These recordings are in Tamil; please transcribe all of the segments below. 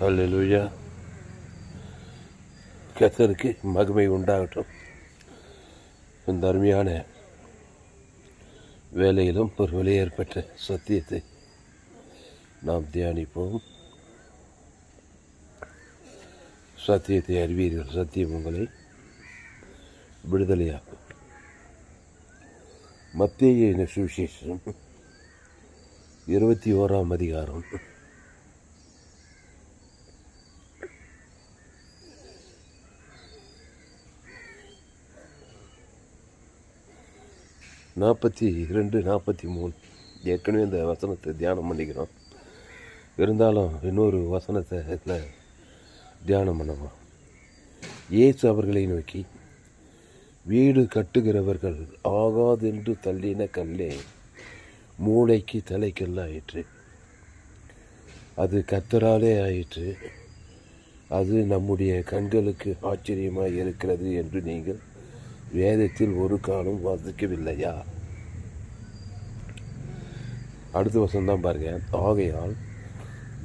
அல்லேலூயா. கர்த்தருக்கு மகிமை உண்டாகட்டும். இந்த அருமையான வேலையிலும் ஒரு வெளியேற்பட்ட சத்தியத்தை நாம் தியானிப்போம். சத்தியத்தை அறிவீர்கள், சத்தியம் உங்களை விடுதலையாகும். மத்தேயு சுவிசேஷம் 21ஆம் அதிகாரம் 42, 43 ஏற்கனவே இந்த வசனத்தை தியானம் பண்ணிக்கிறோம். இருந்தாலும் இன்னொரு வசனத்தை தியானம் பண்ணலாம். இயேசு அவர்களை நோக்கி, வீடு கட்டுகிறவர்கள் ஆகாதென்று தள்ளின கல்லே மூளைக்கு தலைக்கல்லாயிற்று. அது கர்த்தராலே ஆயிற்று. அது நம்முடைய கண்களுக்கு ஆச்சரியமாய் இருக்கிறது என்று நீங்கள் வேதத்தில் ஒரு காலம் வாசிக்கவில்லையா? அடுத்த வசனம் தான் பாருங்க. ஆகையால்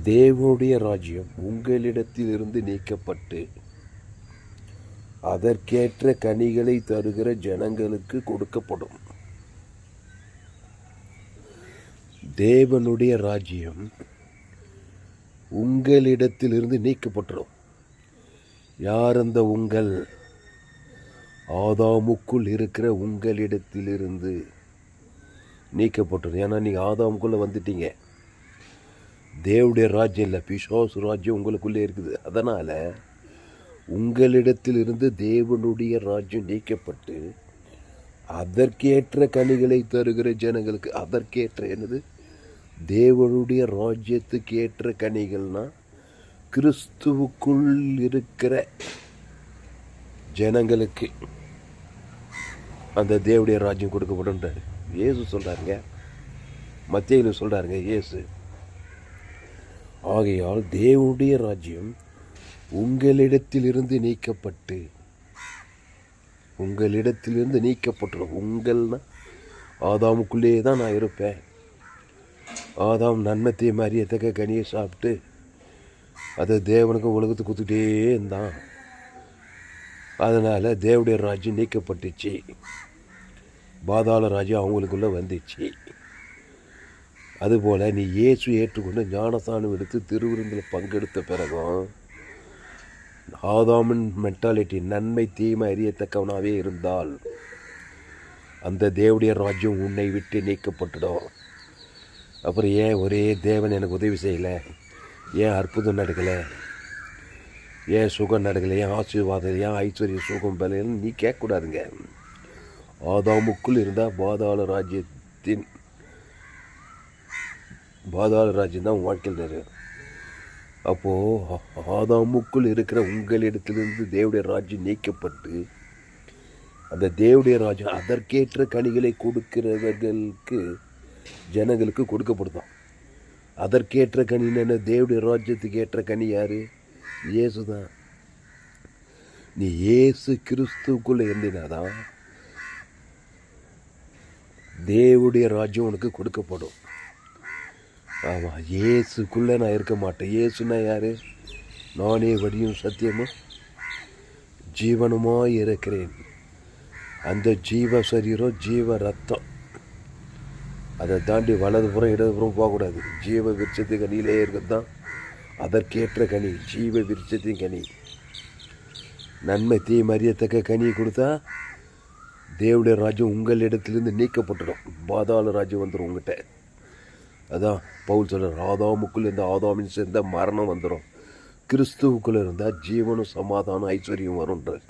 தேவனுடைய ராஜ்யம் உங்களிடத்திலிருந்து நீக்கப்பட்டு அதற்கேற்ற கனிகளை தருகிற ஜனங்களுக்கு கொடுக்கப்படும். தேவனுடைய ராஜ்யம் உங்களிடத்திலிருந்து நீக்கப்பட்டுரும். யார் அந்த உங்கள்? ஆதாமுக்குள் இருக்கிற உங்களிடத்திலிருந்து நீக்கப்பட்டுரும். ஏன்னா நீங்கள் ஆதாமுக்குள்ளே வந்துட்டீங்க. தேவனுடைய ராஜ்யம் இல்லை, பிசாசு ராஜ்யம் உங்களுக்குள்ளே இருக்குது. அதனால் உங்களிடத்திலிருந்து தேவனுடைய ராஜ்யம் நீக்கப்பட்டு அதற்கேற்ற கனிகளை தருகிற ஜனங்களுக்கு, அதற்கேற்ற என்னது? தேவனுடைய ராஜ்யத்துக்கு ஏற்ற கனிகள்னா கிறிஸ்துவுக்குள் இருக்கிற ஜனங்களுக்கு அந்த தேவனுடைய ராஜ்யம் கொடுக்கப்படுன்றார். இயேசு சொல்கிறாருங்க, மத்தேயுல சொல்கிறாருங்க இயேசு. ஆகையால் தேவனுடைய ராஜ்யம் உங்களிடத்திலிருந்து நீக்கப்பட்டு, உங்களிடத்திலிருந்து நீக்கப்பட்டுரும். உங்கள்னா ஆதாமுக்குள்ளேயே தான் நான் இருப்பேன். ஆதாம் நன்மத்தை அறியத்தக்க கனியை சாப்பிட்டு அதை தேவனுக்கும் உலகத்துக்கு கொடுத்துட்டே இருந்தான். அதனால் தேவனுடைய ராஜ்யம் நீக்கப்பட்டுச்சு. பாதாள ராஜ்யம் அவங்களுக்குள்ளே வந்துச்சு. அதுபோல் நீ இயேசு ஏற்றுக்கொண்டு ஞானஸ்நானம் எடுத்து திருவிருந்தில் பங்கெடுத்த பிறகும் ஆதாமின் மென்டாலிட்டி, நன்மை தீமை அறியத்தக்கவனாகவே இருந்தால் அந்த தேவனுடைய ராஜ்யம் உன்னை விட்டு நீக்கப்பட்டுடும். அப்புறம் ஏன் ஒரே தேவன் எனக்கு உதவி செய்யலை, ஏன் அற்புதம் நடக்கலை, ஏன் சுகம் நடக்கலை, ஏன் ஆசீர்வாதம், ஏன் ஐஸ்வர்ய சுகம் பலைன்னு நீ கேட்கக்கூடாதுங்க. ஆதாமுக்குள் இருந்தால் பாதாள ராஜ்யம் தான் வாழ்க்கையில் நிறைய. அப்போது ஆதாமுக்குள் இருக்கிற உங்களிடத்திலிருந்து தேவனுடைய ராஜ்யம் நீக்கப்பட்டு அந்த தேவனுடைய ராஜ்யம் அதற்கேற்ற கனிகளை கொடுக்கிறவர்களுக்கு, ஜனங்களுக்கு கொடுக்கப்படுதான். அதற்கேற்ற கனின்னு தேவனுடைய ராஜ்யத்துக்கு ஏற்ற கனி யார்? இயேசு தான். நீ இயேசு கிறிஸ்துக்குள்ளே இருந்தினாதான் தேவனுடைய ராஜ்யம் உனக்கு கொடுக்கப்படும். ஆமாம், இயேசுக்குள்ளே நான் இருக்க மாட்டேன். இயேசுனா யார்? நானே வழியும் சத்தியமும் ஜீவனுமாய் இருக்கிறேன். அந்த ஜீவ சரீரம், ஜீவ ரத்தம், அதை தாண்டி வலதுபுறம் இடதுபுறம் போகக்கூடாது. ஜீவ விருட்சத்து கனியிலே இருக்கிறது தான் அதற்கேற்ற கனி, ஜீவ விருட்சத்தின் கனி. நன்மை தீமை அறியத்தக்க கனியை கொடுத்தா தேவனுடைய ராஜ்யம் உங்களிடத்திலிருந்து நீக்கப்பட்டுடும். பாதாள ராஜ்யம் வந்துடும் உங்கள்கிட்ட. அதான் பவுல் சொல்கிறார், ஆதாமுக்குள்ளே இருந்தால் ஆதாமின் சேர்ந்த மரணம் வந்துடும், கிறிஸ்துவுக்குள்ளே இருந்தால் ஜீவனும் சமாதானம் ஐஸ்வர்யம் வரும்ன்றார்.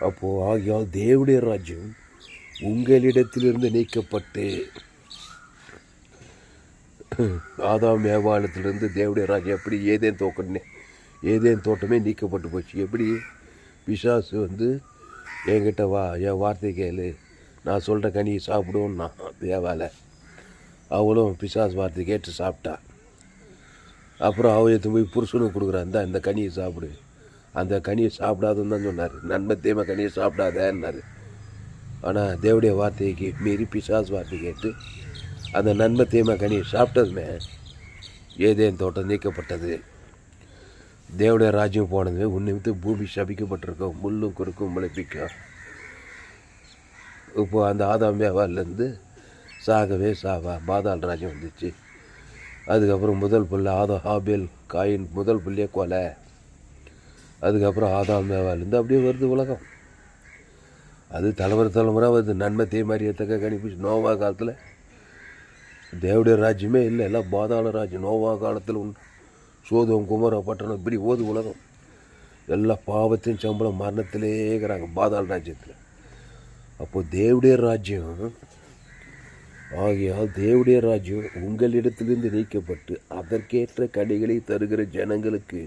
அப்போது ஆகியால் தேவனுடைய ராஜ்யம் உங்களிடத்திலிருந்து நீக்கப்பட்டு, ஆதாம் ஏவாளத்திலிருந்து தேவனுடைய ராஜ்யம் எப்படி ஏதேன் தோட்டமே நீக்கப்பட்டு போச்சு. எப்படி? பிசாசு என்கிட்ட வா, என் வார்த்தை கேளு, நான் சொல்கிற கனியை சாப்பிடுவோன்னா தேவாலை. அவளும் பிசாசு வார்த்தை கேட்டு சாப்பிட்டா. அப்புறம் அவ எடுத்து போய் புருஷனுக்கு கொடுக்குறான், இந்த கனியை சாப்பிடு. அந்த கனியை சாப்பிடாதுன்னு தான் சொன்னார். நன்மை தீமை கனியை சாப்பிடாதேன்னாரு. ஆனால் தேவனுடைய வார்த்தைக்கு மீறி பிசாசு வார்த்தை கேட்டு அந்த நன்மை தீமை கனியை சாப்பிட்டதுமே ஏதேன் தோட்டம் நீக்கப்பட்டது. தேவடைய ராஜ்யம் போனதுமே உன்னிமித்து பூமி சபிக்கப்பட்டிருக்கோம், முள்ளும் குறுக்கும் முளைப்பிக்கும். இப்போ அந்த ஆதாம் ஏவாள்லேருந்து சாகவே சாவா பாதாள் ராஜ்யம் வந்துச்சு. அதுக்கப்புறம் முதல் புள்ள ஹாபேல் காயின் முதல் புள்ளியே கொலை. அதுக்கப்புறம் ஆதாம் ஏவாள்லேருந்து அப்படியே வருது உலகம். அது தலைமுறை வருது. நன்மை தீமாரியத்தக்க கணிப்பு. நோவா காலத்தில் தேவடைய ராஜ்யமே இல்லை, எல்லாம் பாதாள ராஜ்யம். நோவா காலத்தில் சோதம் குமர பட்டணம் இப்படி ஓது உலகம். எல்லா பாவத்தையும் சம்பளம் மரணத்திலே இருக்கிறாங்க பாதாள ராஜ்யத்தில். அப்போது தேவடைய ராஜ்யம் ஆகியால் தேவடைய ராஜ்யம் உங்களிடத்திலிருந்து நீக்கப்பட்டு அதற்கேற்ற கனிகளை தருகிற ஜனங்களுக்கு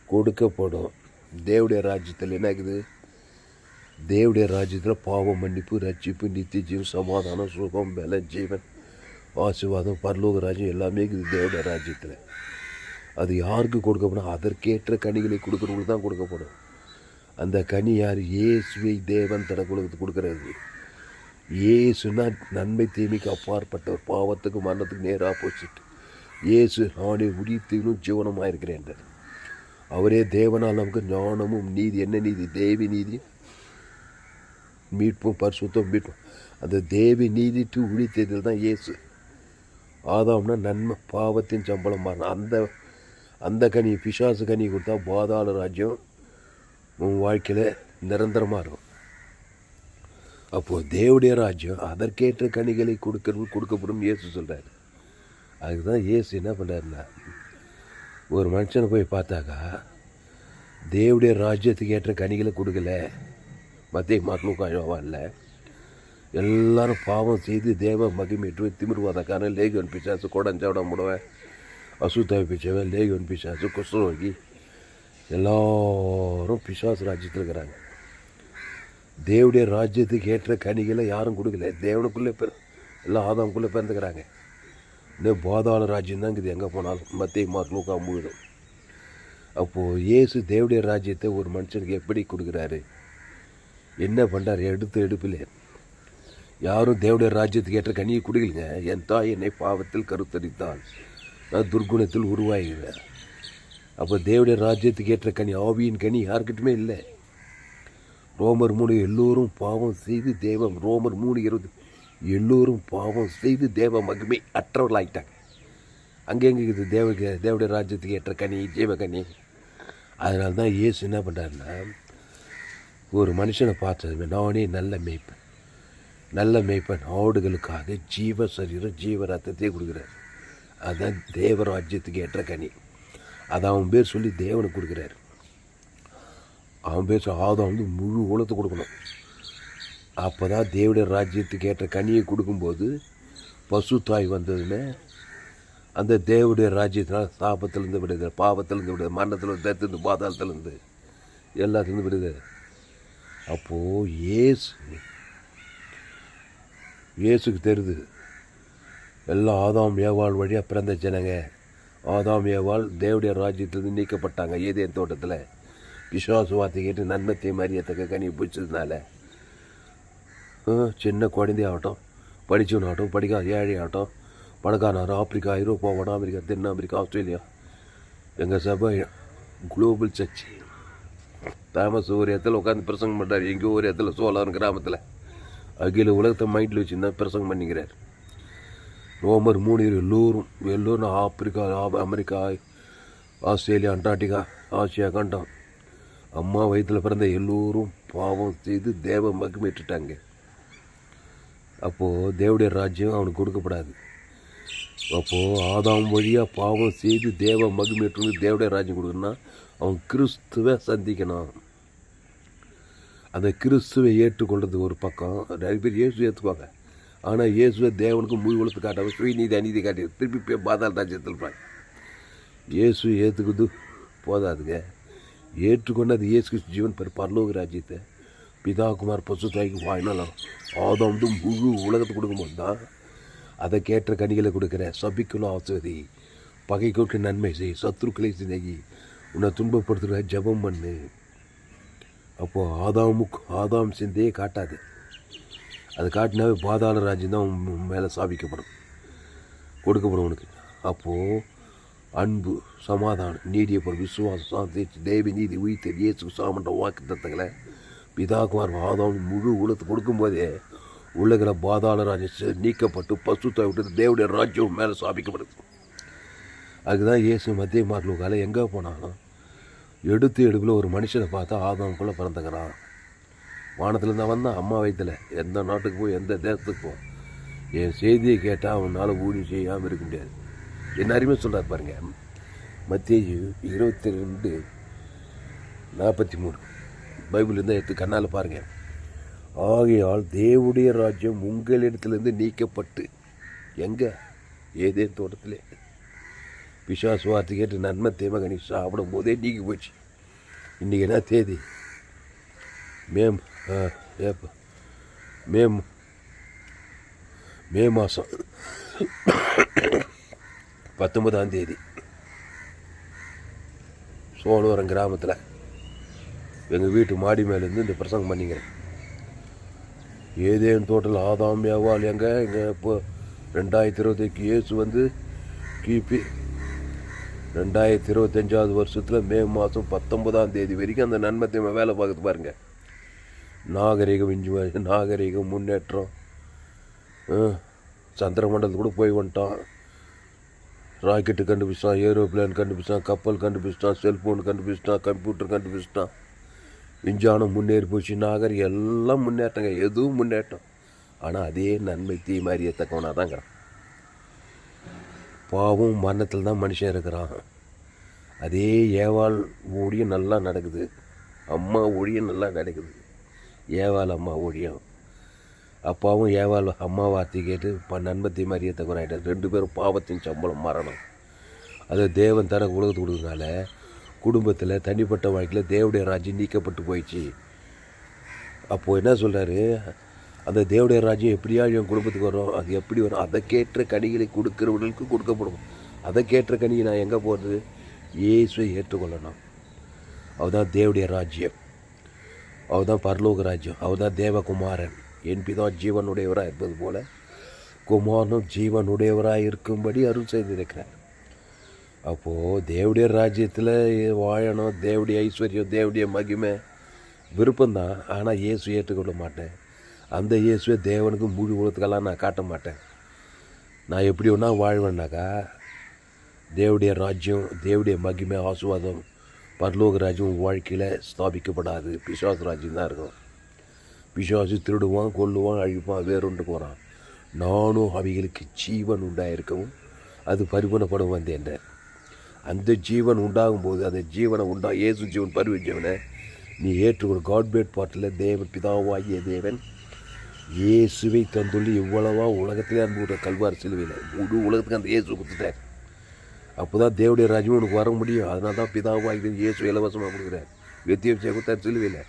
கொடுக்கப்படும். தேவடைய ராஜ்யத்தில் என்ன ஆகுது? தேவடைய ராஜ்யத்தில் பாவம் மன்னிப்பு, ரட்சிப்பு, நித்திய ஜீவன், சமாதானம், சுகம், பல, ஜீவன், ஆசீர்வாதம், பரலோக ராஜ்யம் எல்லாமே இருக்குது தேவடைய ராஜ்யத்தில். அது யாருக்கு கொடுக்கப்படும்? அதற்கேற்ற கனிகளை கொடுக்குறவங்களுக்கு தான் கொடுக்கப்படும். அந்த கனி யார்? இயேசுவை தேவன் கொடுக்கறது. இயேசுனா நன்மை தீமைக்கு அப்பாற்பட்டவர், பாவத்துக்கு மரணத்துக்கு நேராக ஆப்போசிட். இயேசு நானே உயிர்த்தீனும் ஜீவனமாக இருக்கிறேன். அவரே தேவனால் நமக்கு ஞானமும் நீதி. என்ன நீதி? தேவி நீதி, மீட்பும் பரிசுத்தம் மீட்பும். அந்த தேவி நீதி டு உழித்ததில் தான் இயேசு. ஆதாம்னா நன்மை, பாவத்தின் சம்பளம் மாறணும். அந்த கனி பிசாசு கனி கொடுத்தா பாதாள ராஜ்யம் உன் வாழ்க்கையில் நிரந்தரமாக இருக்கும். அப்போது தேவடைய ராஜ்யம் அதற்கேற்ற கனிகளை கொடுக்கப்படும் இயேசு சொல்கிறார். அதுக்கு தான் இயேசு என்ன பண்ணுறாருன்னா, ஒரு மனுஷனை போய் பார்த்தாக்கா தேவடைய ராஜ்யத்துக்கு ஏற்ற கனிகளை கொடுக்கல. மத்திய மார்லூக்காயோவான்ல எல்லாரும் பாவம் செய்து தேவ மகிமைட்டு திமிர்வாதக்கான லேகியன் பிசாசு, கோடஞ்சாவிட முடுவேன், அசுத்தாவி பிச்சவன், லேகியன் பிசாசு, குஷ்டரோகி எல்லோரும் பிசாசு ராஜ்யத்தில் இருக்கிறாங்க. தேவடைய ராஜ்யத்துக்கு ஏற்ற கனிகளை யாரும் கொடுக்கல. தேவனுக்குள்ளே எல்லாம் ஆதாமுக்குள்ளே பிறந்துக்கிறாங்க. இன்னும் பாதாள ராஜ்யம் தான் இருக்குது எங்கே போனாலும். மத்திய மார்லூக்கா முழுதும். அப்போது இயேசு தேவடைய ராஜ்யத்தை ஒரு மனுஷனுக்கு எப்படி கொடுக்குறாரு, என்ன பண்ணுறார்? எடுப்பில் யாரும் தேவடைய ராஜ்யத்துக்கு ஏற்ற கனியை குடிக்கலுங்க. என் தாய் என்னை பாவத்தில் கருத்தரித்தாள், நான் துர்குணத்தில் உருவாகிறேன். அப்போ தேவடைய ராஜ்யத்துக்கு ஏற்ற கனி, ஆவியின் கனி யாருக்கிட்டுமே இல்லை. ரோமர் 3 எல்லோரும் பாவம் செய்து ரோமர் 3:20 எல்லோரும் பாவம் செய்து தேவ மகிமை அற்றவர்களாகிட்டாங்க. அங்கெங்கே இருக்குது தேவடைய ராஜ்யத்துக்கு ஏற்ற கனி, ஜீவகனி. அதனால தான் இயேசு என்ன பண்ணுறாருன்னா, ஒரு மனுஷனை பார்த்ததுமே நானே நல்ல மேய்ப்பன் ஆடுகளுக்காக ஜீவ சரீரம் ஜீவ ரத்தத்தையே கொடுக்குறாரு. அதுதான் தேவ ராஜ்யத்துக்கு ஏற்ற கனி. அதை அவன் பேர் சொல்லி தேவனுக்கு கொடுக்குறாரு. அவன் பேர் ஆதாம் முழு உலகத்தை கொடுக்கணும். அப்போ தான் தேவடைய ராஜ்யத்துக்கு ஏற்ற கனியை கொடுக்கும்போது பசு தாய் வந்ததுமே அந்த தேவடைய ராஜ்யத்தினால் சாபத்திலேருந்து விடுது, பாவத்திலேருந்து விடுது, மரணத்திலேருந்து, தத்துலேருந்து, பாதாளத்திலேருந்து எல்லாத்துலேருந்து விடுது. அப்போது இயேசுக்கு தெரியுது எல்லாம் ஆதாம் ஏவாள் வழியாக பிறந்த ஜனங்க. ஆதாம் ஏவாள் தேவடைய ராஜ்யத்திலேருந்து நீக்கப்பட்டாங்க. ஏதேன் தோட்டத்தில் பிசாசு வார்த்தை கேட்டு நன்மத்தை மரியத்தக்க கனி பிடிச்சதுனால சின்ன குழந்தை ஆகட்டும், படித்தவனாகட்டும், படிக்காத ஏழை ஆகட்டும், பணக்காரனாகட்டும், ஆப்பிரிக்கா, ஐரோப்பா, வட அமெரிக்கா, தென் அமெரிக்கா, ஆஸ்திரேலியா, எங்கள் சபை குளோபல் சர்ச். தாமஸ் ஒரு இடத்துல உட்காந்து பிரசங்கம் பண்ணுறாரு. எங்கேயோ ஒரு இடத்துல சோலார் கிராமத்தில் அகில உலகத்தை மைண்டில் வச்சுருந்தா பிரசங்கம் பண்ணிக்கிறார். ரோமர் 3 எல்லோரும் Africa, America, Australia, Antarctica, Asia கண்டம், அம்மா வயிற்றில் பிறந்த எல்லோரும் பாவம் செய்து தேவ மகிமைட்டுட்டாங்க. அப்போது தேவடைய ராஜ்யம் அவனுக்கு கொடுக்கப்படாது. அப்போது ஆதாம் வழியாக பாவம் செய்து தேவ மகிமைட்டு தேவடைய ராஜ்யம் கொடுக்கணும்னா அவன் கிறிஸ்துவை சந்திக்கணும். அந்த கிறிஸ்துவை ஏற்றுக்கொள்வது ஒரு பக்கம். நிறைய பேர் இயேசு ஏற்றுக்குவாங்க. ஆனால் இயேசுவை தேவனுக்கு முழு உலகத்து காட்டாமல் சுயநீதி அநீதி காட்டி திருப்பி பாதாள ராஜ்யத்தில் இருப்பாங்க. இயேசு ஏற்றுக்குது போதாதுங்க. ஏற்றுக்கொண்டு இயேசு கிறிஸ்து ஜீவன் பரலோக ராஜ்யத்தை பிதா குமார் பசு தாய்க்கு வாயினாலும் ஆதாம் முழு உலகத்தை கொடுக்கும்போது தான் அதை கேட்ட கனிகளை கொடுக்குற. சபிக்குள்ள ஆசிர்வதி, பகைக்கு நன்மை செய், சத்ருக்களை சிநேகி, உன்னை துன்பப்படுத்துகிற ஜெபம் பண்ணு. அப்போது ஆதாம் சிந்தையே காட்டாது. அது காட்டினாவே பாதாள ராஜ்யம் தான் மேலே சாபிக்கப்படும், கொடுக்கப்படும் உனக்கு. அப்போது அன்பு, சமாதானம், நீடிய பொருள், விசுவாசம், சாந்தி, தேவி நீதி, உயிர்த்த இயேசு சாமன்ற வாக்கு தத்தங்களை பிதாகுமார் ஆதாம் முழு உலகத்தை கொடுக்கும்போதே உலகில் பாதாள ராஜ்யம் நீக்கப்பட்டு பசுத்தை விட்டு தேவடைய ராஜ்யம் மேலே ஸ்தாபிக்கப்படுது. அதுதான் இயேசு மத்திய மார்லூக்கால எங்கே போனாலும் எடுப்பில் ஒரு மனுஷனை பார்த்தா ஆதாமுக்குள்ளே பிறந்துக்கிறான். வானத்துலேருந்து வந்தான், அம்மா வயிற்றில் எந்த நாட்டுக்கு போய் எந்த தேசத்துக்கு போ, என் செய்தியை கேட்டால் அவனால் ஊழியம் செய்யாமல் இருக்க முடியாது. எல்லாருமே சொல்கிறார் பாருங்க, மத்தேயு 22:43 பைபிள் இருந்தால் எடுத்து கண்ணால் பாருங்கள். ஆகையால் தேவனுடைய ராஜ்யம் உங்களிடத்துலேருந்து நீக்கப்பட்டு எங்கே ஏதேன் தோட்டத்திலே பிசாசு வார்த்தை கேட்டு நன்மை தேவை கணி சாப்பிடும் போதே நீக்கி போச்சு. இன்றைக்கி என்ன தேதி? மே மாதம் 19ஆம் தேதி சோழவரம் கிராமத்தில் எங்கள் வீட்டு மாடி மேலேருந்து இந்த பிரசங்கம் பண்ணிக்கிறேன். ஏதேன் தோட்டல் ஆதாம் ஏவாள் எங்கே இப்போ 2020 இயேசு கிபி 2025 வருஷத்தில் மே மாதம் 19ஆம் தேதி வரைக்கும் அந்த நன்மத்தை வேலை பார்க்குறது பாருங்கள். நாகரிகம் முன்னேற்றம், சந்திரமண்டலத்து கூட போய் வந்துட்டான், ராக்கெட்டு கண்டுபிடிச்சிட்டான், ஏரோப்ளேன் கண்டுபிடிச்சிட்டான், கப்பல் கண்டுபிடிச்சிட்டான், செல்ஃபோன் கண்டுபிடிச்சிட்டான், கம்ப்யூட்டர் கண்டுபிடிச்சிட்டான், விஞ்ஞானம் முன்னேறி போச்சு, நாகரிகம் எல்லாம் முன்னேற்றங்க, எதுவும் முன்னேற்றம். ஆனால் அதே நன்மை தீ மாதிரி ஏற்றக்கவனாக தாங்கிறான். பாவம் மரணத்தில் தான் மனுஷன் இருக்கிறான். அதே ஏவாள் ஊழியம் நல்லா நடக்குது, அம்மா ஊழியம் நல்லா நடக்குது. ஏவாள் அம்மா ஊழியம், அப்பாவும் ஏவாள் அம்மா வார்த்தை கேட்டு நன்மத்தை மாதிரியே தகுறாயிட்டார். 2 பேரும் பாவத்தின் சம்பளம் மரணம். அதை தேவன் தர உலகத்து கொடுக்கறதுனால குடும்பத்தில் தனிப்பட்ட வாழ்க்கையில் தேவடைய ராஜ்யம் நீக்கப்பட்டு போயிடுச்சு. அப்போது என்ன சொல்கிறாரு, அந்த தேவடைய ராஜ்யம் எப்படியா என் குடும்பத்துக்கு வரும், அது எப்படி வரும், அதற்கேற்ற கனிகளை கொடுக்குறவர்களுக்கு கொடுக்கப்படும். அதற்கேற்ற கனியை நான் எங்கே போகிறது? இயேசுவை ஏற்றுக்கொள்ளணும். அவர்தான் தேவடைய ராஜ்யம், அவர்தான் பரலோக ராஜ்யம், அவர்தான் தேவகுமாரன். என் பிதா ஜீவனுடையவராக இருப்பது போல குமாரனும் ஜீவனுடையவராக இருக்கும்படி அருள் செய்திருக்கிறார். அப்போது தேவடைய ராஜ்யத்தில் வாழணும், தேவடைய ஐஸ்வர்யம், தேவடைய மகிமை விருப்பம்தான். ஆனால் இயேசு ஏற்றுக்கொள்ள மாட்டேன். அந்த இயேசுவை தேவனுக்கு முழு உலகத்துக்கெல்லாம் நான் காட்ட மாட்டேன். நான் எப்படி ஒன்றா வாழ்வேன்னாக்கா தேவடைய ராஜ்யம், தேவடைய மகிமை, ஆசீர்வாதம், பரலோக ராஜ்யம் வாழ்க்கையில் ஸ்தாபிக்கப்படாது. பிசாசு ராஜ்யம் தான் இருக்கும். பிசாசு திருடுவான், கொல்லுவான், அழிப்பான், வேறொன்று போகிறான். நானும் அவைகளுக்கு ஜீவன் உண்டாயிருக்கவும் அது பரிபூர்ணப்படும் வந்தேன். அந்த ஜீவன் உண்டாகும்போது அந்த ஜீவனை இயேசு ஜீவன் பரிவச்சவனை நீ ஏற்றுக்கொள். காட்பேட் பாட்டில் தேவன் பிதாவாகிய தேவன் இயேசுவை தந்துள்ளி இவ்வளவா உலகத்திலே அன்புற கல்வார் சிலுவையில் முழு உலகத்துக்கு அந்த இயேசு கொடுத்துட்டார். அப்போ தான் தேவடைய ராஜ்யம் உனக்கு வர முடியும். அதனால தான் பிதாவாகி இயேசு இலவசமாக கொடுக்குறார். வெத்தியம் செய்ய கொடுத்தார் சிலுவையில்.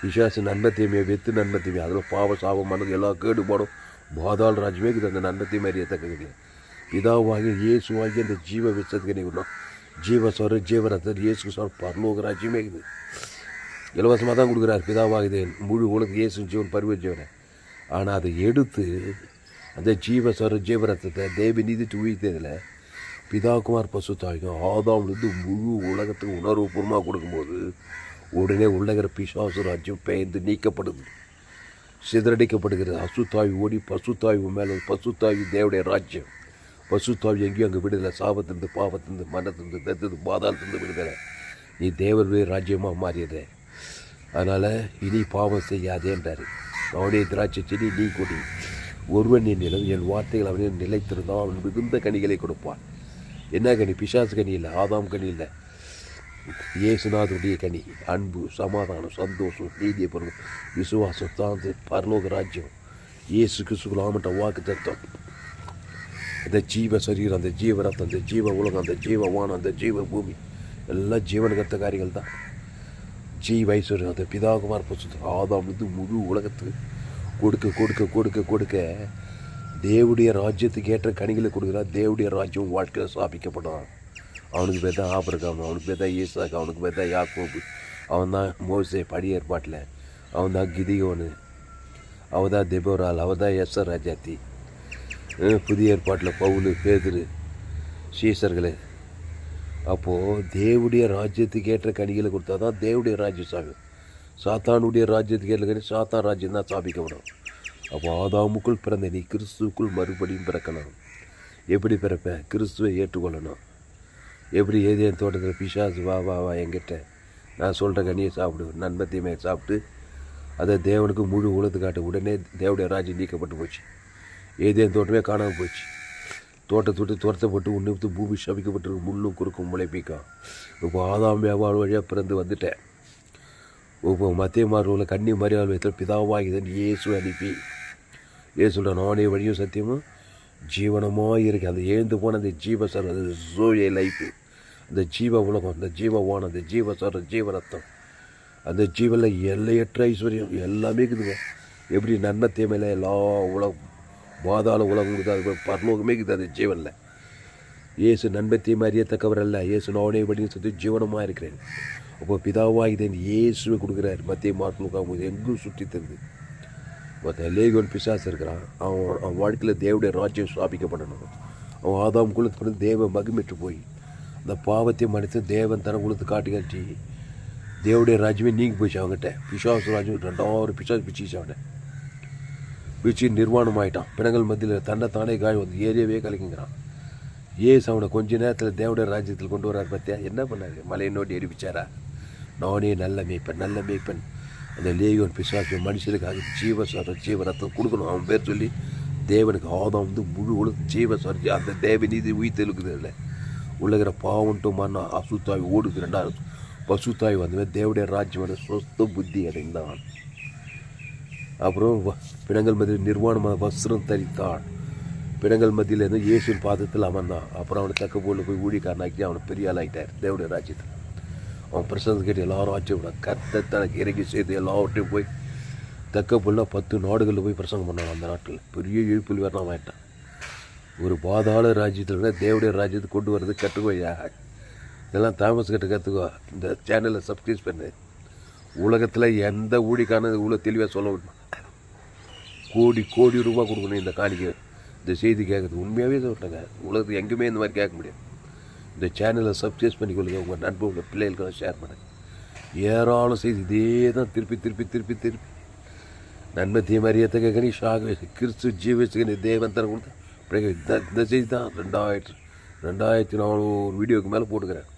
பிசாசு நன்மத்தையுமே வெத்து நன்மத்தையுமே அதில் பாவ சாபமானது எல்லா கேடுபாடும் பாதாள ராஜ்யமே இருக்குது. அந்த நன்மத்தை மாதிரி ஏற்றக்க பிதாவாகி இயேசுவாகி அந்த ஜீவ விஷத்துக்கு நினைக்கணும். ஜீவஸ்வர ஜீவரத்தர் இயேசு சார் பரலோக ராஜ்யமே இருக்குது. இலவசமாக தான் கொடுக்குறார் பிதாவாகுது முழு உலக இயேசு ஜீவன் பரிவச்சவனை. ஆனால் அதை எடுத்து அந்த ஜீவஸ்வர ஜீவரத்தத்தை தேவி நீதிட்டு உயிர்த்ததில் பிதாகுமார் பசுத்தாய்க்கும் ஆதாம்லேருந்து முழு உலகத்துக்கு உணர்வுபூர்வமாக கொடுக்கும்போது உடனே உள்ளகிற பிசாசு ராஜ்யம் பெயர்ந்து நீக்கப்படுது, சிதறடிக்கப்படுகிறது. அசுத்தாய்வு ஓடி பசுத்தாய்வு மேலே பசுத்தாய்வு தேவடைய ராஜ்யம். பசுத்தாய்வு எங்கேயும் அங்கே விடுதலை, சாபத்திலிருந்து, பாவத்திலிருந்து, மனத்திலிருந்து, தத்துலேருந்து, பாதாளத்திலிருந்து விடுதலை. நீ தேவருடைய ராஜ்யமாக மாறியது. அதனால் இனி பாவம் செய்யாதேன்றார். அவனுடைய திராட்சை செடி நீ கொடி, ஒருவன் என்னிடம் என் வார்த்தைகள் அவனில் நிலைத்திருந்தான் அவன் மிகுந்த கனிகளை கொடுப்பான். என்ன கனி? பிசாசு கனி இல்லை, ஆதாம் கனி இல்லை, இயேசுநாதனுடைய கனி. அன்பு, சமாதானம், சந்தோஷம், நீதியை பொருள், விசுவாசம், சாந்தி, பரலோக ராஜ்யம், இயேசு கிறிஸ்துவின் வாக்கு தத்துவம், அந்த ஜீவ சரீரம், அந்த ஜீவ ரத்தம், அந்த ஜீவ உலகம், அந்த ஜீவ வானம், அந்த ஜீவ பூமி எல்லாம் ஜீவனுக்கத்த காரியங்கள் தான். ஜீவ ஐஸ்வர்யம் அந்த பிதாகுமார் பசு ஆதாம் முழு உலகத்துக்கு கொடுக்க கொடுக்க கொடுக்க கொடுக்க தேவடைய ராஜ்யத்துக்கு ஏற்ற கனிகளை கொடுக்குறார். தேவடைய ராஜ்யம் வாழ்க்கையில் ஸ்தாபிக்கப்படும். அவனுக்கு பேர் தான் ஆபிரகாம், அவனுக்கு பேர் தான் ஈசாக்கு, அவனுக்கு பேர் தான் யாக்கோபு, அவன் தான் மோசே பழைய ஏற்பாட்டில், அவன் தான் கிதியோனு, அவன் தான் தெபோரால், அவன் தான் எஸ்ஸர் ராஜாத்தி, புதிய ஏற்பாட்டில் பவுலு, பேதுரு, சீசர்களே. அப்போது தேவனுடைய ராஜ்யத்துக்கு ஏற்ற கனிகளை கொடுத்தா தான் தேவனுடைய ராஜ்யம் சாகும். சாத்தானுடைய ராஜ்யத்துக்கு ஏற்ற கனி சாத்தான் ராஜ்யம் தான் சாபிக்கப்படும். அப்போ ஆதாமுக்குள் பிறந்த நீ கிறிஸ்துவுக்குள் மறுபடியும் பிறக்கணும். எப்படி பிறப்பேன்? கிறிஸ்துவை ஏற்றுக்கொள்ளணும். எப்படி ஏதேன் தோட்டத்தில் பிசாசு வா வா வா என்கிட்ட நான் சொல்கிற கனியை சாப்பிடு, நன்மை தீமையை சாப்பிட்டு அதை தேவனுக்கு முழு உலகத்து காட்டு. உடனே தேவனுடைய ராஜ்யம் நீக்கப்பட்டு போச்சு. ஏதேன் தோட்டமே காணாமல் போச்சு. தோட்டத்தை விட்டு துரத்தப்பட்டு உன்னித்து பூமி சபிக்கப்பட்டு முள்ளும் குறுக்கும் முளைப்பிக்கும். இப்போ ஆதாம் வியாபாரம் வழியாக பிறந்து வந்துட்டேன். இப்போ மத்திய மார்பில் கன்னி மரியாதை வைத்தால் பிதாவாகிதன் இயேசு அனுப்பி இயேசுட நானே வழியும் சத்தியமும் ஜீவனமாக இருக்குது. அந்த எழுந்து போன அந்த ஜீவசரம், அது ஜோயே லைஃபு, அந்த ஜீவ உலகம், அந்த ஜீவவானம், அந்த ஜீவசரம், ஜீவரத்தம், அந்த ஜீவனில் எல்லையற்ற ஐஸ்வர்யம் எல்லாமே இருக்குதுங்க. எப்படி நன்மை தீமையில் எல்லா உலகம் பாதாள உலகம் இருக்குது, அது பரலோகமே இருக்குது அந்த ஜீவனில். இயேசு நன்மை தீமை அறியத்தக்கவர் அல்ல, இயேசு நானே வழியும் சத்தி ஜீவனமாக இருக்கிறேன். அப்போ பிதாவாகிதேன் இயேசுவை கொடுக்குறாரு. மத்திய மார்க்குக்காக எங்கும் சுற்றி தருது. மற்ற லேகோன் பிசாசு இருக்கிறான். அவன் வாழ்க்கையில் தேவனுடைய ராஜ்யம் ஸ்தாபிக்கப்படணும். அவன் ஆதாம் குலத்து தேவ மகிமைட்டு போய் அந்த பாவத்தை மன்னித்து தேவன் தன குலத்து காட்டி காட்டி தேவனுடைய ராஜ்யமே நீங்கி போயிடுச்சு அவங்ககிட்ட. பிசாசு ராஜ்யம் 2000 பிசாசு பிச்சிச்சு அவனை பிச்சு நிர்வாணம் ஆகிட்டான். பிணங்கள் மத்தியில் தன்னை தானே காய் வந்து ஏரியாவே கலக்குங்கிறான். ஏசு அவனை கொஞ்ச நேரத்தில் தேவனுடைய ராஜ்யத்தில் கொண்டு வரார். பார்த்தியா என்ன பண்ணார்? மலையை நோட்டி எரிப்பிச்சாரா? நானே நல்ல மேய்ப்பன், நல்ல மேய்ப்பன். அந்த லேயோன் பிசாசு மனுஷனுக்காக ஜீவரத்தம் கொடுக்கணும். அவன் பேர் சொல்லி தேவனுக்கு ஆதாம் வந்து முழு உலக ஜீவஸ்வரம் அந்த தேவ நீதி உயிர்த்தெழுக்குது. இல்லை உள்ளகிற பாவன்ட்டும் மண்ணா அசுத்தாய் ஓடுது. 2வது பசுத்தாய் வந்தவன் தேவனுடைய ராஜ்யமான சொஸ்த புத்தி அடைந்தான். அப்புறம் பிணங்கள் மத்தியில் நிர்வாணமான வஸ்திரம் தரித்தான். பிணங்கள் மத்தியில் இருந்து இயேசுவின் பாதத்தில் அமர்ந்தான். அப்புறம் அவனை தக்க போல போய் ஊழியக்காரனாக்கி அவனை பெரிய ஆளாயிட்டார் தேவனுடைய ராஜ்யத்தில். அவன் பிரசங்க கேட்டு எல்லாரும் ஆட்சியோட கர்த்தர் தனக்கு இறங்கி செய்து எல்லாவற்றையும் போய் தக்க போல 10 நாடுகளில் போய் பிரசங்கம் பண்ணான். அந்த நாட்டில் பெரிய இழுப்பில் வேறு நான் ஆகிட்டான். ஒரு பாதாள ராஜ்யத்தில் விட தேவனுடைய ராஜ்யத்தை கொண்டு வர்றது கற்றுக்கோயா. இதெல்லாம் தாமஸ் கிட்ட கற்றுக்கோ. இந்த சேனலை சப்ஸ்கிரைப் பண்ணு. உலகத்தில் எந்த ஊழிக்கான இவ்வளோ தெளிவாக சொல்ல விடணும். கோடி ரூபா கொடுக்கணும் இந்த காணிக்கை. இந்த செய்தி கேட்குறது உண்மையாகவே சொல்லிட்டாங்க. உலகத்துக்கு எங்கேயுமே இந்த மாதிரி கேட்க முடியாது. இந்த சேனலை சப்ஸ்கிரைப் பண்ணிக்கொள்ளுங்க. உங்கள் நண்பர்கள் பிள்ளைகளுக்கெல்லாம் ஷேர் பண்ணுங்க. ஏராளம் செய்தி இதே தான் திருப்பி நன்மை தீமை அறியத்தக்க கனி ஷாக கிறிஸ்து ஜீவிச்சுக்கனி தேவன் தர கொடுத்தா இந்த செய்தி தான் 2400 வீடியோக்கு மேலே போட்டுக்கிறேன்.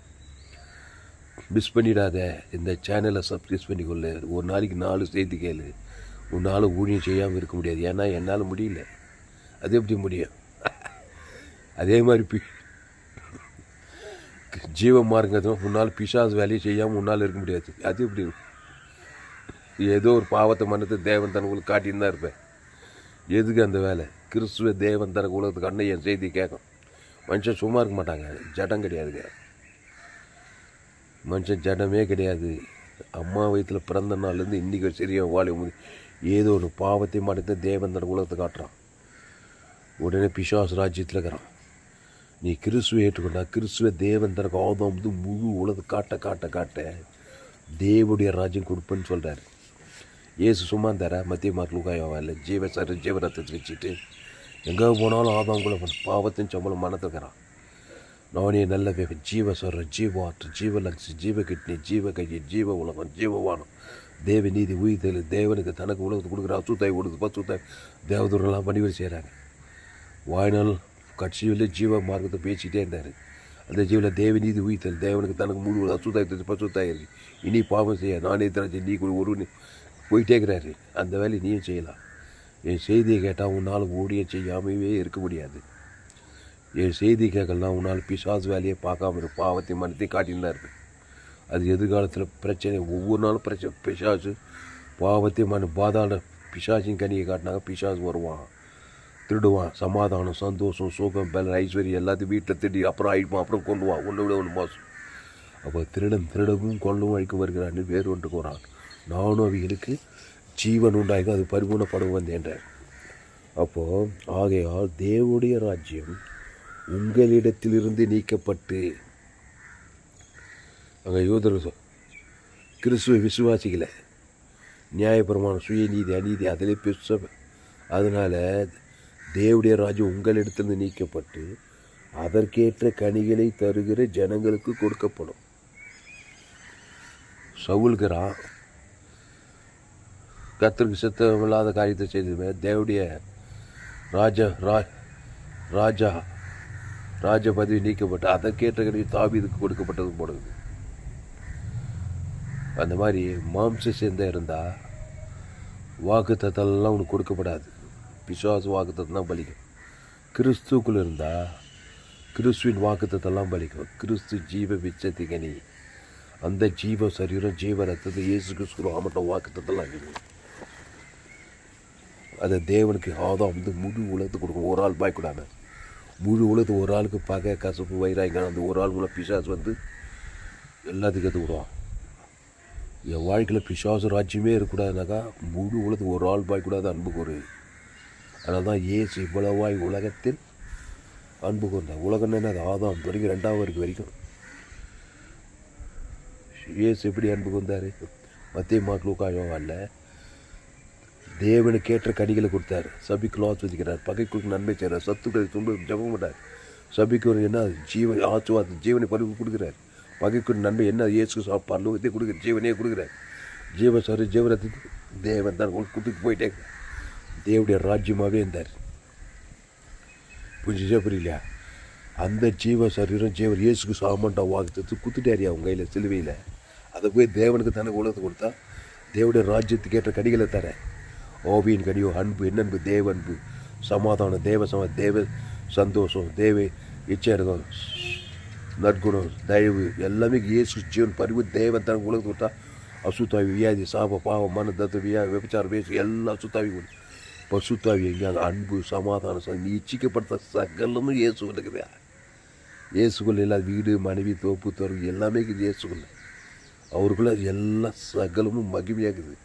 மிஸ் பண்ணிடாத. இந்த சேனலை சப்ஸ்கிரைப் பண்ணிக்கொள்ளு. ஒரு நாளைக்கு 4 செய்தி கேளு. உன்னால் ஊழியம் செய்யாமல் இருக்க முடியாது. ஏன்னா என்னால் முடியல. அது எப்படி முடியும்? அதே மாதிரி ஜீவ மார்க்கத்தில் உன்னால் பிசாசு வேலையை செய்யாமல் உன்னால் இருக்க முடியாது. அது எப்படி? ஏதோ ஒரு பாவத்தை மன்னத்தை தேவன் தனக்குள்ள காட்டின்னு தான் இருப்பேன். எதுக்கு அந்த வேலை? கிறிஸ்துவ தேவன் தனக்கு உலகத்துக்கு அண்ணன் என் செய்தி கேட்கும். மனுஷன் சும்மா இருக்க மாட்டாங்க. ஜடம் கிடையாதுங்க. மனுஷன் ஜடமே கிடையாது. அம்மா வயிற்றில் பிறந்த நாள்லேருந்து இன்றைக்கி சரியாக வாழும் போது ஏதோ ஒரு பாவத்தை மாட்டத்தை தேவன் தனக்கு உலகத்தை காட்டுறான். உடனே பிசாசு ராஜ்யத்தில் இருக்கிறான். நீ கிறிஸ்துவை ஏற்றுக்கொண்டா கிறிஸ்துவ தேவன் தனக்கு ஆதாம் வந்து முழு உலகத்தை காட்ட தேவனுடைய ராஜ்யம் கொடுப்பேன்னு சொல்கிறார். ஏசு சும்மா தர மத்திய மார்க்குக்காயில் ஜீவரத்தை வச்சுட்டு எங்கே போனாலும் ஆதாங்குள்ள பாவத்தின் சம்பளம் மனத்துக்கிறான். நானே நல்ல வேப்பன், ஜீவஸ்வரம், ஜீவாற்று, ஜீவலக்ஷி, ஜீவ கிட்னி, ஜீவ கையை, ஜீவ உலகம், ஜீவவானம், தேவ நீதி உயிர்த்தல், தேவனுக்கு தனக்கு உலகத்தை கொடுக்குற அசுத்தாய் கொடுத்து பசுத்தாய் தேவதூரெல்லாம் பணிவரி செய்கிறாங்க. வாய்நாள் கட்சியில் ஜீவ மார்க்கத்தை பேசிகிட்டே இருந்தார். அந்த ஜீவனில் தேவ நீதி உயிர்த்தல், தேவனுக்கு தனக்கு முழு அசுத்தாய் பசுத்தாய் இருக்குது. இனி பாவம் செய்ய நானே தரச்சு நீ ஒரு போயிட்டே இருக்கிறாரு. அந்த வேலையை நீயும் செய்யலாம். என் செய்தியை கேட்டால் உன்னால் ஊழியம் செய்யாமவே இருக்க முடியாது. என் செய்தி கேட்கலாம் உன்னால் பிசாசு வேலையை பார்க்காம இருக்கு. பாவத்தை மனத்தை காட்டின்னு தான் இருக்குது. அது எதிர்காலத்தில் பிரச்சனை. ஒவ்வொரு நாளும் பிரச்சனை. பிசாசு பாவத்தை பாதாள பிசாசின் கனியை காட்டினாங்க. பிசாசு வருவான், திருடுவான். சமாதானம், சந்தோஷம், சுகம், பலன், ஐஸ்வர்யம் எல்லாத்தையும் வீட்டில் திட்டி அப்புறம் அழிப்பான். அப்புறம் கொண்டுவான். ஒன்று விட ஒன்று மோசம். அப்போ திருடவும் கொள்ளவும் அழிக்க வருகிறான்னு வேறு ஒன்றுக்கு வரான். நானும் அவைகளுக்கு ஜீவன் உண்டாகும், அது பரிபூர்ணப்படும் வந்தேன்றார். அப்போது ஆகையால் தேவனுடைய ராஜ்யம் உங்களிடத்திலிருந்து நீக்கப்பட்டு அங்கே யூதர் கிறிஸ்துவ விசுவாசிகளை நியாயப்பிரமாணம், சுயநீதி, அநீதி அதிலே அதனால் தேவனுடைய ராஜ்யம் உங்களிடத்திலிருந்து நீக்கப்பட்டு அதற்கேற்ற கனிகளை தருகிற ஜனங்களுக்கு கொடுக்கப்படும். சவுல்கிறான், கர்த்தருக்கு சித்தமில்லாத காரியத்தை செய்ததுமே தேவடைய ராஜ பதவி நீக்கப்பட்டு அதற்கேற்ற கனி தாவீதுக்கு கொடுக்கப்பட்டது போடுது. அந்த மாதிரி மாம்ச சேர்ந்த இருந்தால் வாக்குத்தத்தெல்லாம் உனக்கு கொடுக்கப்படாது. பிசாசு வாக்குத்தத்தம் தான் பலிக்கும். கிறிஸ்துக்குள்ளே இருந்தால் கிறிஸ்துவின் வாக்குத்தத்தெல்லாம் பலிக்கும். கிறிஸ்து ஜீவ விச்சத்தி கனி, அந்த ஜீவ சரீரம் ஜீவ ரத்தத்தை இயேசு கிறிஸ்து ஆமட்ட வாக்குத்தத்தெல்லாம் இருக்குது. அதை தேவனுக்கு ஆதாம் முழு உலகத்துக்கு கொடுக்கும். ஒரு ஆள் பாய்க்கூடாது. முழு உலகத்து ஒரு ஆளுக்கு பகை கசப்பு வைராங்க அந்த ஒரு ஆள் மூலம் பிசாசு எல்லாத்துக்கும் கற்று விடுவான். என் வாழ்க்கையில் பிசாசு ராஜ்யமே இருக்கக்கூடாதுனாக்கா முழு உலகத்துக்கு ஒரு ஆள் பாய்க்கூடாது, அன்பு கூறு. அதனால தான் இயேசு இவ்வளவாய் உலகத்தில் அன்பு கூர்ந்தார். உலகம் என்ன, அது ஆதாம் தொடங்கி 2வது வரைக்கும் இயேசு எப்படி அன்பு கூர்ந்தார்? மத்திய மாக்லூக்காயோவால் தேவனுக்கேற்ற கனிகளை கொடுத்தார். சபிக்கு ஆஸ்வதிக்கிறார், பகைக்குழுக்கு நன்மை செய்கிறார், சத்துக்களை துன்ப ஜபம் பண்ணார். சபிக்கு என்ன ஜீவன் ஆசுவாத ஜீவனை பறிவு கொடுக்குறார். பகைக்குழு நன்மை என்ன, இயேசு பரலோகத்தை கொடுக்குற ஜீவனையே கொடுக்குறார். ஜீவரத்துக்கு தேவன் தான் கொடுத்துட்டு போயிட்டே தேவடைய ராஜ்யமாகவே இருந்தார். புரிஞ்சா புரியலையா? அந்த ஜீவ சரீரம் ஜீவன் இயேசுக்கு சாமண்டா வாக்குறது குத்துட்டாரியா அவங்க கையில் சிலுவையில். அதை போய் தேவனுக்கு தனக்கு உலகத்தை கொடுத்தா தேவடைய ராஜ்யத்துக்கு ஏற்ற கனிகளை தர. ஓவியின் கனியோ அன்பு, என்னன்பு, தேவ அன்பு, சமாதானம், தேவ சந்தோஷம், தேவ இச்சையம், நற்குணம், தயவு எல்லாமே இயேசு ஜீவன் பரிவு தேவன் தனக்கு உலகத்தை கொடுத்தா அசுத்தாவி, வியாதி, சாப, பாவம், மன தத்து, விபச்சாரம், பேசு எல்லாம் அசுத்தாவி கொடு. பசுத்தாவி எங்கே அன்பு, சமாதானம், நீ இச்சிக்கப்படுத்த சகலமும் இயேசு இருக்குதா? இயேசுக்குள்ள இல்லாத வீடு, மனைவி, தோப்பு, தோறு எல்லாமே இருக்குது இயேசுக்குள்ள. அவருக்குள்ள எல்லா சகலமும் மகிமையாகுது.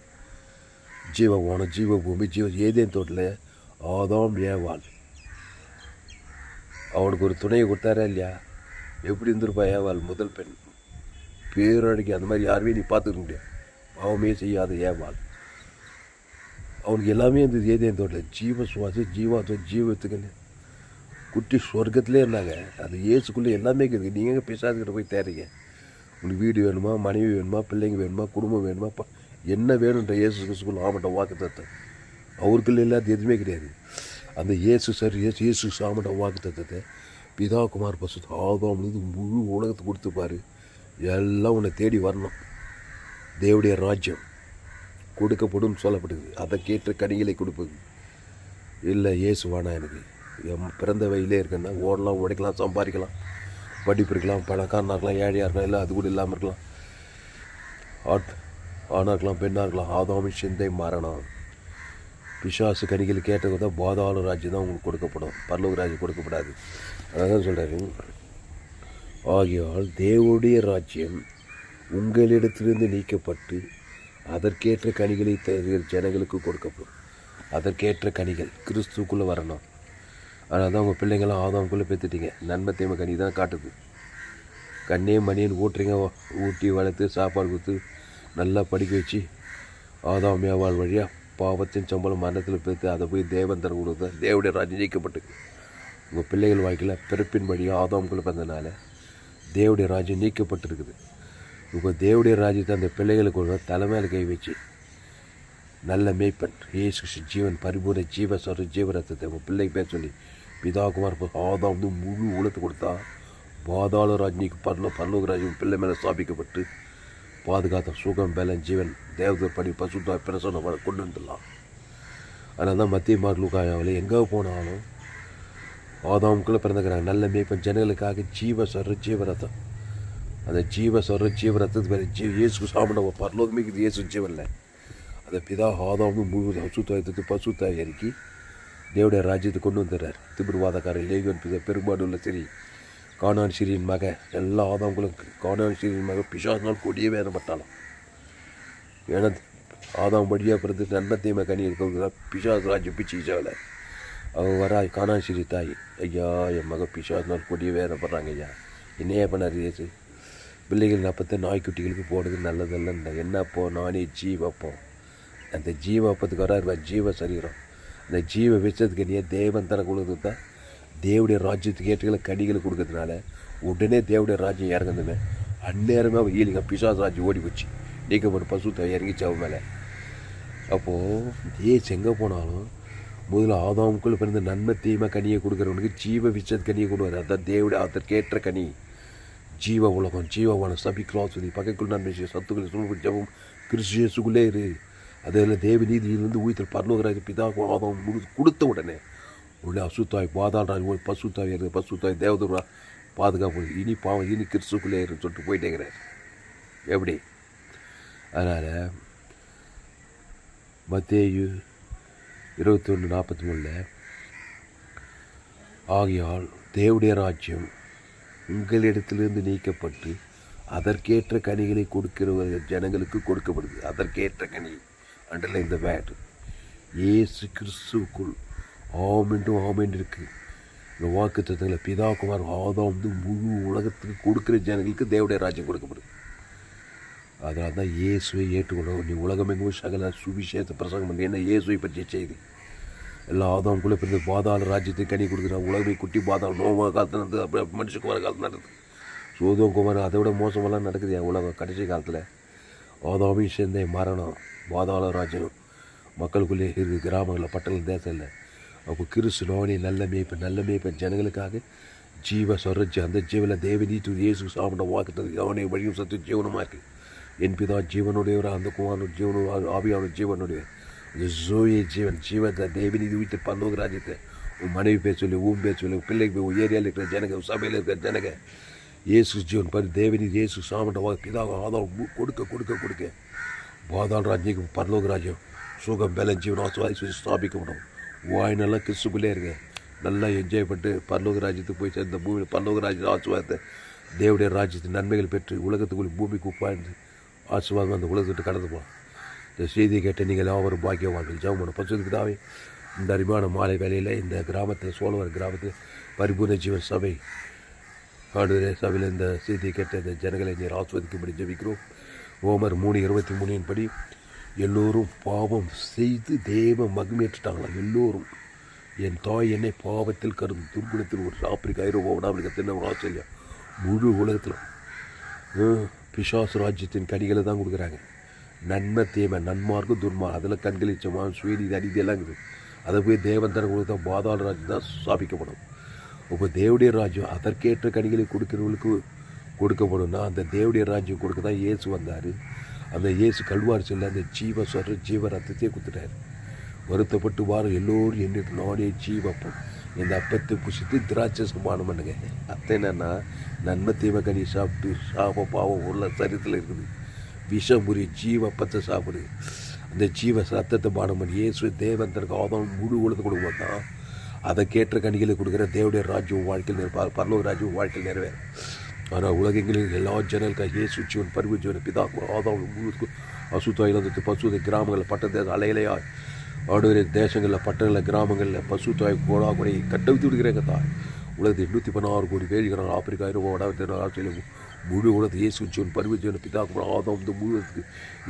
ஜீவவானம், ஜீவபூமி, ஏதேன் தோட்டில் ஆதாம் ஏவாள். அவனுக்கு ஒரு துணையை கொடுத்தாரா இல்லையா? எப்படி இருந்திருப்பா ஏவாள்? முதல் பெண், பேரழகி. அந்த மாதிரி யாருமே நீ பார்த்துக்க முடியாது. பாவமே செய்யாத ஏவாள். அவனுக்கு எல்லாமே இருந்தது ஏதேன் தோட்டில். ஜீவ சுவாசம், ஜீவத்துக்குன்னு குட்டி சொர்க்கத்திலே இருந்தாங்க. அது இயேசுக்குள்ளே எல்லாமே இருக்குது. நீங்கள் பிசாசுக்கிட்ட போய் தேடுறீங்க. உங்களுக்கு வீடு வேணுமா, மனைவி வேணுமா, பிள்ளைங்க வேணுமா, குடும்பம் வேணுமா, என்ன வேணுன்ற இயேசு கிறிஸ்துக்குள்ள ஆமட்ட வாக்குத்தத்தம். அவருக்குள்ள இல்லாத எதுவுமே கிடையாது. அந்த இயேசு சாமட்ட வாக்குத்தத்தத்தை பிதா குமார் பசுத்த ஆதாம் முழு உலகத்துக்கு கொடுத்துப்பார். எல்லாம் உன்னை தேடி வரணும். தேவடைய ராஜ்யம் கொடுக்கப்படும் சொல்லப்படுது. அதற்கேற்ற கனிகளை கொடுப்பது இல்லை. இயேசு வானா எனக்கு பிறந்த வயலே இருக்குன்னா ஓடலாம், உடைக்கலாம், சம்பாதிக்கலாம், படிப்பு இருக்கலாம், பணக்காரனாக இருக்கலாம், ஏழையாக இருக்கலாம், இல்லை அது கூட இல்லாமல் இருக்கலாம், ஆணாக இருக்கலாம், பெண்ணாக இருக்கலாம். ஆதாமின் சிந்தை மரணம். பிசாசு கனிகள் கேட்டது தான் பாதாள ராஜ்யம் தான் உங்களுக்கு கொடுக்கப்படும். பரலோக ராஜ்யம் கொடுக்கப்படாது. அதான் சொல்கிறாரு, ஆகியால் தேவனுடைய ராஜ்யம் உங்களிடத்திலிருந்து நீக்கப்பட்டு அதற்கேற்ற கனிகளை தருகிற ஜனங்களுக்கு கொடுக்கப்படும். அதற்கேற்ற கனிகள் கிறிஸ்துக்குள்ளே வரணும். அதனால தான் உங்கள் பிள்ளைங்களாம் ஆதாமுக்குள்ளே பெற்றுட்டீங்க. நன்மை தீமை கனி தான் காட்டுது. கண்ணே மணின்னு ஊட்டுறீங்க, ஊட்டி வளர்த்து சாப்பாடு கொடுத்து நல்லா படிக்க வச்சு ஆதாம் ஏவாள் வழியாக பாவத்தின் சம்பளம் மரணத்தில் பெற்று அதை போய் தேவன் தர கொடுத்தா தேவடைய ராஜ்யம் ஜெயிக்கப்பட்டு உங்கள் பிள்ளைகள் வாழ்க்கையில் பிறப்பின் வழியாக ஆதாமுக்குள்ளே பிறந்தனால தேவடைய ராஜ்யம் நீக்கப்பட்டிருக்குது. உங்கள் தேவடைய ராஜ்யத்தை அந்த பிள்ளைகளுக்கு தலைமையில் கை வச்சு நல்ல மேய்ப்பன் இயேசு ஜீவன் பரிபூர்ண ஜீவரத்தத்தை உங்கள் பிள்ளைக்கு பேர் சொல்லி பிதா குமார் ஆதாம் முழு உலகத்தை கொடுத்தா பாதாள ராஜ்யக்கு பரலோக ராஜ்யம் பிள்ளை மேலே ஸ்தாபிக்கப்பட்டு பாதுகாத்த சுகம் பலன் ஜீவன் தேவதர் படி பசுத்தா பிரசனை கொண்டு வந்துடலாம். அதனால தான் மத்திய மார்லூக்காயாவில் எங்கே போனாலும் ஆதாமுக்குள்ளே பிறந்துக்கிறாங்க. நல்ல மேய்ப்பன் ஜனங்களுக்காக ஜீவரத்தம். அந்த ஜீவரத்தத்துக்கு இயேசு சாப்பிட பரலோகமே இது இயேசு ஜீவனில் அதை பிதா ஆதாமும் முழு அசுத்தாயத்து பசுத்தாய் இறக்கி தேவடைய ராஜ்யத்தை கொண்டு வந்துடுறார். திபிர்வாதக்காரன் லேவியன் பெரும்பாடுள்ள சரி கானான் சிறியின் மக எல்லா ஆதாம்களும் கானான் சிறியின் மக பிசாசினால் கொடியே வேதப்பட்டாலும். ஏன்னா ஆதாம் படியாக பிறந்து நன்மை தீமை கனி இருக்கிற பிசாஸ் ராஜ்யம் பிச்சு இச்சாவில் அவங்க வரா கானான் சிறி தாய், ஐயா என் மக பிசாசினால் கொடியே வேதப்படுறாங்க. ஐயா என்னையே பண்ணார் இயேசு? பிள்ளைகள் அப்பத்தை நாய்க்குட்டிகளுக்கு போடுறது நல்லதல்ல. என்னப்போ நானே ஜீவப்போம். அந்த ஜீவ அப்பத்துக்கு வராரு ஜீவ சரீரம். அந்த ஜீவ விஷத்துக்கு நீ தேவன் தனக்கு கொடுத்து தான் தேவடைய ராஜ்யத்துக்கு ஏற்றுகளை கனிகளை கொடுக்கறதுனால உடனே தேவடைய ராஜ்யம் இறங்குதுமே. அந்நேரமே அவன் ஈலிங்க பிசாசு ராஜ்யம் ஓடி போச்சு, நீக்கப்பட்டு பசுத்தை இறங்கிச்சு அவன் மேலே. அப்போது எங்கே போனாலும் முதல்ல ஆதாமுக்குள்ளே பிறந்த நன்மை தீமை கனியை கொடுக்குறவனுக்கு ஜீவ விஷத் கனியை கொடுவார். அதான் தேவடைய அதற்கேற்ற கனி. ஜீவ உலகம் ஜீவவான சபிக்லாசுதி பகைக்குள் நன்மை சத்துக்களை சூழ்நிலை ஜபம் கிறிஸ்துக்குள்ளே இரு. அதில் தேவ நீதியிலிருந்து உயிர்த்தல் பரலோகராஜ பிதா ஆதாம் கொடுத்த உடனே உள்ள அசுத்தாய் பாதாள் பசுத்தாய் இருக்கு, பசுத்தாய் தேவதூரா பாதுகாப்பு, இனி பாவம் இனி கிறிஸ்துக்குள்ளே இருன்னு சொல்லிட்டு போயிட்டேங்கிறார். எப்படி? அதனால் மத்தேயு 21:43 ஆகையால் தேவடைய ராஜ்யம் உங்களிடத்திலிருந்து நீக்கப்பட்டு அதற்கேற்ற கனிகளை கொடுக்கிற ஜனங்களுக்கு கொடுக்கப்படுது. அதற்கேற்ற கனி அண்டர்லைன் த வேட். இயேசு கிறிஸ்துவுக்குள் ஆமென்றும் ஆமென் இருக்குது. இந்த வாக்கு தத்துவங்களை பிதாகுமார் ஆதாம் முழு உலகத்துக்கு கொடுக்குற ஜனங்களுக்கு தேவடைய ராஜ்யம் கொடுக்கப்படுது. அதனால தான் இயேசுவை ஏற்றுக்கொள்ளும். நீ உலகமெங்கும் சகல சுவிசேஷ பிரசங்கம் பண்ணி என்ன இயேசுவை பற்றிய செய்தி எல்லாம் ஆதாமுக்குள்ளே பிறந்த பாதாள ராஜ்யத்தை கனி கொடுக்குறான். உலகமே குட்டி பாதாளம் நோவா காலத்தில் நடந்தது, அப்புறம் மனுஷகுமார காலத்தில் நடந்தது. சோதோம் குமார் அதை விட மோசமெல்லாம் நடக்குது என் உலகம் கடைசி காலத்தில். ஆதாமையும் சேர்ந்த மரணம் பாதாள ராஜ்யம் மக்களுக்குள்ளே இருக்குது, கிராமங்களில் பட்டணம் தேசம் இல்லை. அப்போ கிறிஸ்து நோனி நல்ல மேய்ப்பன் ஜனங்களுக்காக ஜீவ சொரஜி அந்த ஜீவனில் தேவநீத்து இயேசு சாப்பிட வாக்குறது அவனை வழியும் சத்து ஜீவனமாக இருக்குது. என் பிதா ஜீவனுடையவர், அந்த குமாரனோட ஜீவனு ஆவியான ஜீவனுடைய இந்த ஜோயே ஜீவத்தை தேவநீதி உயிர்த்து பரலோக ராஜ்யத்தை உன் மனைவி பேர் சொல்லி பேர் சொல்லி பிள்ளைக்கு போய் ஏரியாவில் இருக்கிற ஜனங்க சபையில் இருக்கிற ஜனங்க இயேசு ஜீவன் பாரு தேவநீதி இயேசு சாப்பிட பிதாக ஆதாரம் கொடுக்க பாதாள் ராஜ்யம் பரலோக ராஜ்யம் சுகம் பலம் ஜீவன் ஆசுவாதி ஸ்தாபிக்கப்படும். வாய் நல்லா கிறிஸ்துக்குள்ளே இருங்க, நல்லா என்ஜாய் பண்ணிட்டு பரலோக ராஜ்யத்துக்கு போய் சேர்ந்த பூமியில் பரலோக ராஜ்யத்தை ஆசுவாதத்தை தேவடைய ராஜ்யத்தின் நன்மைகள் பெற்று உலகத்துக்குள்ளே பூமிக்கு உப்பாய்ந்து ஆசுவாதம் அந்த உலகத்துக்கு கடந்து போகலாம். இந்த செய்தியை கேட்ட நீங்கள் யாவரும் பாக்கியவான்கள். ஜெபம் பசுக்கு தாவே இந்த அருமையான மாலை வேலையில் இந்த கிராமத்தில் சோழவர் கிராமத்தில் பரிபூர்ண ஜீவன் சபை ஆடுகிற சபையில் இந்த செய்தியை கேட்ட இந்த ஜனங்களை நீர் ஆஸ்வதிக்கும்படி ஜெபிக்கிறோம். ரோமர் 3:23 படி எல்லோரும் பாவம் செய்து தேவ மகிமையேற்றுட்டாங்களாம். எல்லோரும் என் தாய் என்னை பாவத்தில் கருது துர்குணத்தில் ஒரு ஆப்பிரிக்கா ஐரோப்பா வடாப்பிரிக்கா தென்ன ஆஸ்திரேலியா முழு உலகத்தில் பிசாசு ராஜ்யத்தின் கனிகளை தான் கொடுக்குறாங்க. நன்மை தீமை நன்மார்க்கும் துன்மார்க்கும் அதில் கண்களிச்சமாக சுயநீதி அநீதி எல்லாம் இருக்குது. அதை போய் தேவன் தர கொடுத்தா பாதாள ராஜ்யம் தான் ஸ்தாபிக்கப்படும். இப்போ தேவடைய ராஜ்யம் அதற்கேற்ற கனிகளை கொடுக்கிறவங்களுக்கு கொடுக்கப்படும்னா அந்த தேவடைய ராஜ்யம் கொடுக்க தான் இயேசு வந்தார். அந்த இயேசு கல்வாரி செல்ல அந்த ஜீவ ரத்தத்தையே கொடுத்துட்டார். வருத்தப்பட்டு வார எல்லோரும் என்னிட்டு நானே ஜீவப்பம் இந்த அப்பத்தை புசித்து திராட்சை சமானம் பண்ணுங்க. அத்தை என்னன்னா நன்மை தீமை கனி சாப்பிட்டு சாப பாவம் உள்ள சரித்தில் இருக்குது. விஷமுறி ஜீவப்பத்தை சாப்பிடு அந்த ஜீவ ரத்தத்தை பானம் பண்ணி இயேசு தேவன் தனக்கு ஆதாம் முழு உலகத்தை கொடுக்க மாட்டான். அதை கேட்ட கனிகளை கொடுக்குற தேவடைய ராஜ்யம் வாழ்க்கையில் பரலோக ராஜ்யம் வாழ்க்கையில் நிறைவேறும். ஆனால் உலகங்களில் எல்லா ஜனங்களுக்காக இயேசு ஜீவன் பரிவு ஜீவன் பிதா ஆதாம் முழுவதுக்கும் அசுத்தாயில் பசுதை கிராமங்களில் பட்ட அலையிலையா ஆடுகிற தேசங்களில் பட்டணங்களில் கிராமங்களில் பசுத்தாய் கோடா கூட கட்டவித்து விடுகிறேங்க தாய். உலகத்தில் 116 கோடி பேர் ஆப்பிரிக்கா ஐரோப்பா வடாவது ஆஸ்திரேலியா முழு உலகத்தை இயேசு ஜீவன் பரிவு ஜீவன் பிதா ஆதாம் முழுவதுக்கு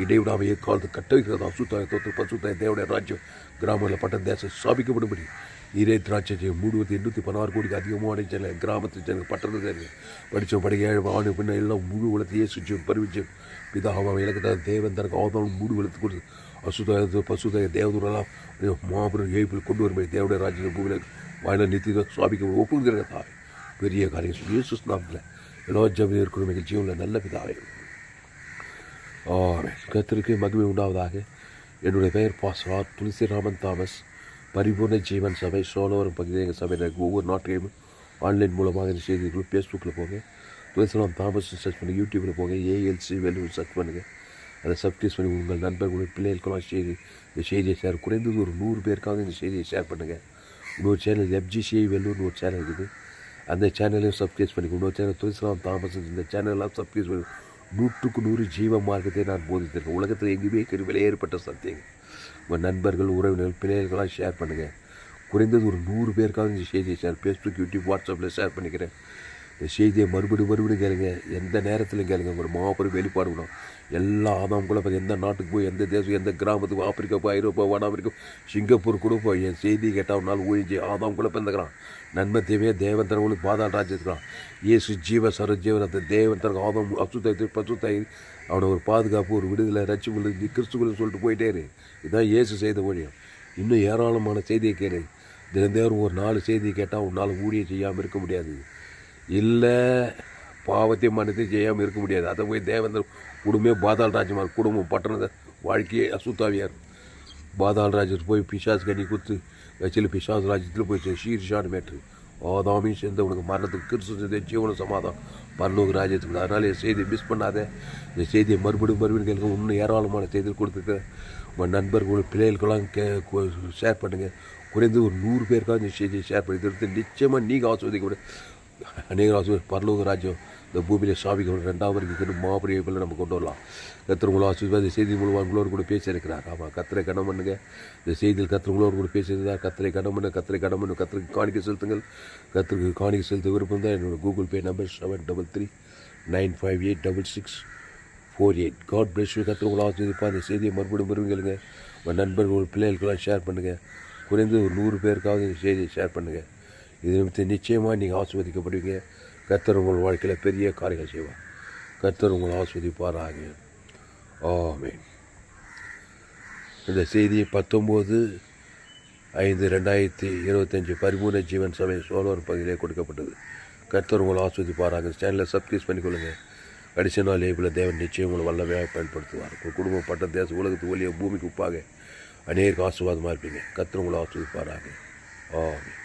இடைவிடாமல் ஏற்காலத்து கட்ட வைக்கிறதா அசுத்தாய் தோற்று பசுத்தாய் தேவடைய ராஜ்யம் கிராமங்களில் பட்ட தேசம் ஸ்தாபிக்கப்படும்படி நீரே திராட்சை முழுவதும் 816 கோடிக்கு அதிகமான ஜன கிராமத்தில் ஜனங்கள் பட்டணத்தில் படித்த படிக்க 7 ஆணு பின்ன எல்லாம் முழு உலகத்தை இயேசு ஜீவன் பரிவு ஜீவன் பிதாவாக இலக்கத்தை தேவன் தனக்கு ஆதாம் முழு உலகத்து கொடுத்து அசுதாய பசுதாய தேவதூரெல்லாம் மாபெரும் ஏய்ப்பில் கொண்டு வரும்படி தேவடைய ராஜ்யம் பூமியில் வாயில நித்திய சுவாபிக்க ஒப்புங்கிற தாய் பெரிய காரியம் இயேசு நாமத்தில் எல்லா ஜபம் இருக்கிற மிக ஜீவனில் நல்ல பிதாவே கர்த்தருக்கு மகிமை உண்டாவதாக. என்னுடைய பெயர் பாஸ்டர் துளசிராமன் தாமஸ். பரிபூர்ண ஜீவன் சபை சோழவரம் பகுதியில் எங்கள் சபையில் ஒவ்வொரு நாட்டையும் ஆன்லைன் மூலமாக இந்த செய்திகளும் ஃபேஸ்புக்கில் போங்க, துளசிராம் தாமஸ் சர்ச் பண்ணி, யூடியூப்பில் போங்க, ஏஎல்சி வெல்லூர் சர்ச் பண்ணுங்கள். அதை சப்ஸ்கிரைப் பண்ணி உங்கள் நண்பர்களுடைய பிள்ளைகளுக்கெல்லாம் இந்த செய்தியை ஷேர் குறைந்தது ஒரு 100 பேருக்காக இந்த செய்தியை ஷேர் பண்ணுங்கள். இன்னொரு சேனல் FGCI வெல்லூர்னு ஒரு சேனல் இருக்குது, அந்த சேனலையும் சப்ஸ்கிரைப் பண்ணிக்கோ. இன்னொரு சேனல் துளசிராம் தாமஸ் இந்த சேனலெலாம் சப்ஸ்கிரைப் பண்ணி 100க்கு 100 ஜீவ மார்க்கத்தை நான் போதித்திருக்கேன். உலகத்தில் எங்கேயுமே விலையேற்பட்ட சத்தியங்கள் உங்கள் நண்பர்கள் உறவினர்கள் பிள்ளைகளுக்கெல்லாம் ஷேர் பண்ணுங்கள். குறைந்தது ஒரு 100 பேருக்காக இந்த செய்தியை ஷேர் ஃபேஸ்புக் யூடியூப் வாட்ஸ்அப்பில் ஷேர் பண்ணிக்கிறேன். இந்த செய்தியை மறுபடியும் கேளுங்க, எந்த நேரத்திலும் கேளுங்க. ஒரு மாபெரும் வெளிப்பாடு விடும். எல்லா ஆதாம்குள்ளே போய் எந்த நாட்டுக்கு போய் எந்த தேசம் எந்த கிராமத்துக்கு ஆப்பிரிக்கா போய் ஐரோப்பா வட அமெரிக்கா சிங்கப்பூர் கூட போய் என் செய்தி கேட்டால் ஒரு நாள் ஊழிச்சு ஆதாம்குள்ளே பிறந்துக்கிறான். நன்மை தேவையே தேவன் தரவங்களுக்கு பாதாள ராஜ்யத்துக்கிறான். இயேசு ஜீவ சர ஜீவனத்தை தேவன் தரங்க ஆதாம் அசுத்தாய் பசுத்தாய் அவனை ஒரு பாதுகாப்பு ஒரு விடுதலை ரட்சிப்பு கிறிஸ்துக்குள்ள சொல்லிட்டு போயிட்டே இரு. இதுதான் இயேசு செய்த ஊழியம். இன்னும் ஏராளமான செய்தியை கேளு. தினந்தேறும் ஒரு 4 செய்தியை கேட்டால் ஒரு 4 ஊழியம் செய்யாமல் இருக்க முடியாது. இல்லை பாவத்தையும் மனத்தையும் செய்யாமல் இருக்க முடியாது. அதை போய் தேவன் குடும்பமே பாதாள ராஜ்யமாக குடும்பம் பட்டணத்தை வாழ்க்கையே அசுத்தாவியார். பாதாள ராஜ்யத்தில் போய் பிசாசு கண்ணி குத்து வச்சில் பிசாசு ராஜ்யத்தில் போய் ஷீர்ஷான் மேட்ரு ஆதாமையும் சேர்ந்து உனக்கு மரணத்துக்கு கிறிஸ்து ஜீவன சமாதானம் பரலோக ராஜ்யத்துக்கு. அதனால் என் செய்தியை மிஸ் பண்ணாத. இந்த செய்தியை மறுபடியும் கேட்க இன்னும் ஏராளமான செய்திகள் கொடுத்துருக்க உங்கள் நண்பர்கள் பிள்ளைகளுக்கெல்லாம் ஷேர் பண்ணுங்கள். குறைந்து ஒரு 100 பேருக்காக இந்த செய்தியை ஷேர் பண்ணி தருது. நிச்சயமாக நீங்கள் ஆஸ்வதிக்க அநேக பரலோக ராஜ்யம் இந்த பூமியில் சாவிக்க 2வது வரைக்கும் மாபெரிய பிள்ளை நம்ம கொண்டு வரலாம். கத்திரங்களோ ஆஸ்வதி செய்தி மூலமாக உங்களோடு கூட பேசியிருக்கிறார். ஆமாம், கத்திரை கடன் பண்ணுங்க. இந்த செய்தியில் கத்திரங்களோடு கூட பேசியிருந்தார். கத்திரை கடன் பண்ணு கத்திரைக்கு காணிக்கை செலுத்துங்கள். கத்திரிக்கு காணிக்கை செலுத்த விருப்பம் தான் என்னோடய Google Pay number 7339586648. God bless you. கத்திரங்களோ ஆஸ்வதிப்பா. அந்த செய்தியை மறுபடியும் விரும்புங்க. உங்கள் நண்பர்கள் பிள்ளைகளுக்கெல்லாம் ஷேர் பண்ணுங்கள். குறைந்து ஒரு 100 பேருக்காவது இந்த செய்தியை ஷேர் பண்ணுங்கள். இது நிமித்தம் நிச்சயமாக நீங்கள் ஆஸ்வதிக்கப்படுவீங்க. கர்த்தர் உங்கள் வாழ்க்கையில் பெரிய காரியங்கள் செய்வார். கர்த்தர் உங்களை ஆஸ்வதிப்பாராக. ஆமென். இந்த செய்தி 19/5/2025 பரிபூர்ண ஜீவன் சபை சோழர் பகுதியிலே கொடுக்கப்பட்டது. கர்த்தர் உங்களை ஆஸ்வதிப்பாராக. சேனலை சப்ஸ்கிரைப் பண்ணிக்கொள்ளுங்கள். கடைசி நாள் லேபில் தேவன் நிச்சயம் உங்களை வல்லமையாக பயன்படுத்துவார். உங்கள் குடும்பம் பட்ட தேசம் உலகத்து ஒளிய பூமிக்கு உப்பாக அநேக ஆசீர்வாதமாக இருப்பீங்க. கர்த்தர் உங்களை ஆஸ்வதிப்பாராக. ஆமென்.